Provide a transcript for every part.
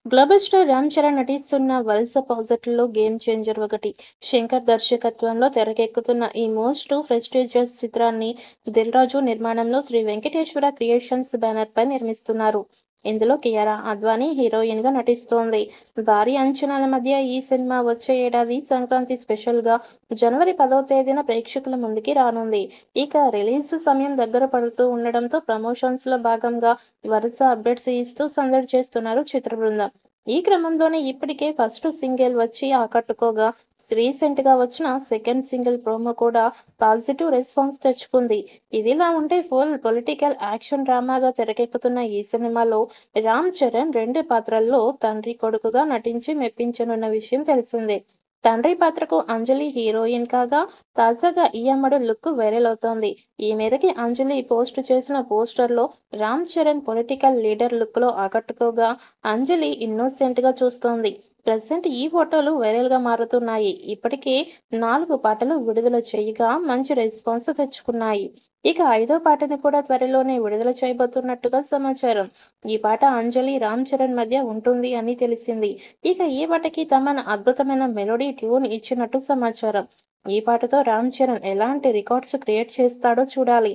Global star Ram Charan నటిస్తున్న వలస ప్రాజెక్టుల్లో game changer ఒకటి. శంకర్ దర్శకత్వంలో తెరకెక్కుతున్న ఈ మోస్ట్ ప్రెస్టీజియస్ చిత్రాన్ని దిల్ రాజు నిర్మాణంలో శ్రీ వెంకటేశ్వర క్రియేషన్స్ బ్యానర్ పై నిర్మిస్తున్నారు. ఇందులో కియారా అద్వానీ హీరోయిన్ గా నటిస్తోంది. భారీ అంచనాల మధ్య ఈ సినిమా వచ్చే ఏడాది సంక్రాంతి స్పెషల్ గా జనవరి 10వ తేదీన ప్రేక్షకుల ముందుకి రానుంది. ఇక రిలీజ్ సమయం దగ్గర పడుతూ ఉండడంతో ప్రమోషన్స్ లో భాగంగా వరుస అప్డేట్స్ ఇస్తూ సందడి చేస్తున్నారు చిత్ర బృందం. ఈ క్రమంలోనే ఇప్పటికే ఫస్ట్ సింగిల్ వచ్చి ఆకట్టుకోగా, రీసెంట్ గా వచ్చిన సెకండ్ సింగిల్ ప్రోమో కూడా పాజిటివ్ రెస్పాన్స్ తెచ్చుకుంది. ఇదిలా ఉంటే ఫుల్ పొలిటికల్ యాక్షన్ డ్రామాగా తెరకెక్కుతున్న ఈ సినిమాలో రామ్ చరణ్ రెండు పాత్రల్లో తండ్రి కొడుకుగా నటించి మెప్పించనున్న విషయం తెలిసిందే. తండ్రి పాత్రకు అంజలి హీరోయిన్ కాగా, తాజాగా ఈ అమ్మడు లుక్ వైరల్ అవుతోంది. ఈ మేరకి అంజలి పోస్ట్ చేసిన పోస్టర్లో Ram Charan political leader look లో ఆకట్టుకోగా, అంజలి ఇన్నోసెంట్ గా చూస్తోంది. ప్రజెంట్ ఈ ఫోటోలు వైరల్ గా మారుతున్నాయి. ఇప్పటికే 4 పాటలు విడుదల చేయగా మంచి రెస్పాన్స్ తెచ్చుకున్నాయి. ఇక ఐదో పాటను కూడా త్వరలోనే విడుదల చేయబోతున్నట్టుగా సమాచారం. ఈ పాట అంజలి రామ్ చరణ్ మధ్య ఉంటుంది అని తెలిసింది. ఇక ఈ పాటకి తమన్ అద్భుతమైన మెలోడీ ట్యూన్ ఇచ్చినట్టు సమాచారం. ఈ పాటతో రామ్ చరణ్ ఎలాంటి రికార్డ్స్ క్రియేట్ చేస్తాడో చూడాలి.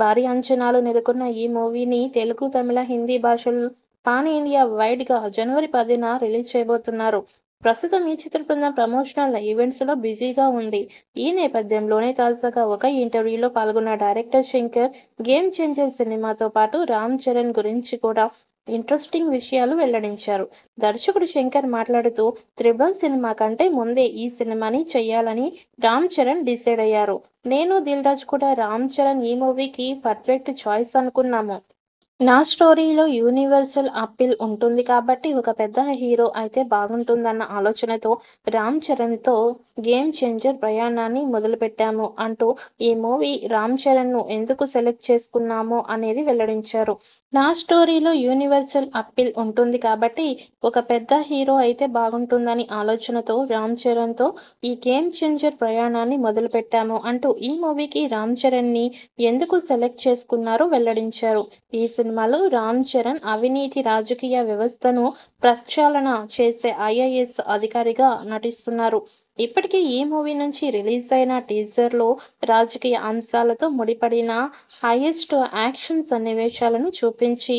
భారీ అంచనాలు నెలకొన్న ఈ మూవీని తెలుగు, తమిళ, హిందీ భాషల్లో పాన్ ఇండియా వైడ్ గా జనవరి 10న రిలీజ్ చేయబోతున్నారు. ప్రస్తుతం ఈ చిత్ర బృందం ప్రమోషనల్ ఈవెంట్స్ లో బిజీగా ఉంది. ఈ నేపథ్యంలోనే తాజాగా ఒక ఇంటర్వ్యూలో పాల్గొన్న డైరెక్టర్ శంకర్ గేమ్ చేంజర్ సినిమాతో పాటు రామ్ చరణ్ గురించి కూడా ఇంట్రెస్టింగ్ విషయాలు వెల్లడించారు. దర్శకుడు శంకర్ మాట్లాడుతూ, త్రిబుల్ సినిమా కంటే ముందే ఈ సినిమాని చెయ్యాలని రామ్ చరణ్ డిసైడ్ అయ్యారు. నేను, దిల్ రాజు కూడా రామ్ చరణ్ ఈ మూవీకి పర్ఫెక్ట్ చాయిస్ అనుకున్నాము. నా స్టోరీలో యూనివర్సల్ అప్పీల్ ఉంటుంది కాబట్టి ఒక పెద్ద హీరో అయితే బాగుంటుందన్న ఆలోచనతో రామ్ చరణ్తో గేమ్ చేంజర్ ప్రయాణాన్ని మొదలుపెట్టాము అంటూ ఈ మూవీ రామ్ చరణ్ను ఎందుకు సెలెక్ట్ చేసుకున్నామో అనేది వెల్లడించారు. నా స్టోరీలో యూనివర్సల్ అప్పీల్ ఉంటుంది కాబట్టి ఒక పెద్ద హీరో అయితే బాగుంటుందని ఆలోచనతో రామ్ చరణ్తో ఈ గేమ్ చేంజర్ ప్రయాణాన్ని మొదలుపెట్టాము అంటూ ఈ మూవీకి రామ్ చరణ్ని ఎందుకు సెలెక్ట్ చేసుకున్నారో వెల్లడించారు. ఈ సినిమాలో రామ్ చరణ్ అవినీతి రాజకీయ వ్యవస్థను ప్రక్షాళన చేసే ఐఏఎస్ అధికారిగా నటిస్తున్నారు. ఇప్పటికే ఈ మూవీ నుంచి రిలీజ్ అయిన టీజర్లో రాజకీయ అంశాలతో ముడిపడిన హైయెస్ట్ యాక్షన్ సన్నివేశాలను చూపించి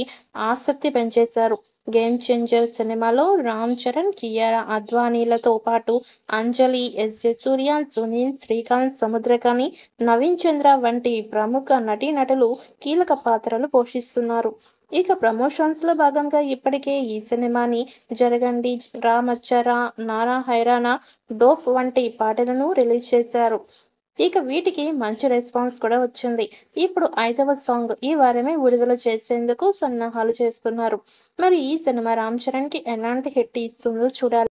ఆసక్తి పెంచేశారు. గేమ్ చేంజర్ సినిమాలో రామ్ చరణ్, కియారా అద్వానీలతో పాటు అంజలి, ఎస్.జె. సూర్య, సునీల్, శ్రీకాంత్, సముద్రఖని, నవీన్ చంద్ర వంటి ప్రముఖ నటీనటులు కీలక పాత్రలు పోషిస్తున్నారు. ఇక ప్రమోషన్స్ లో భాగంగా ఇప్పటికే ఈ సినిమాని జరగండి, రామచ్చరా, నారా హైరానా, డోప్ వంటి పాటలను రిలీజ్ చేశారు. ఇక వీటికి మంచి రెస్పాన్స్ కూడా వచ్చింది. ఇప్పుడు 5వ సాంగ్ ఈ వారమే విడుదల చేసేందుకు సన్నాహాలు చేస్తున్నారు. మరి ఈ సినిమా రామ్ చరణ్ కి ఎలాంటి హిట్ ఇస్తుందో చూడాలి.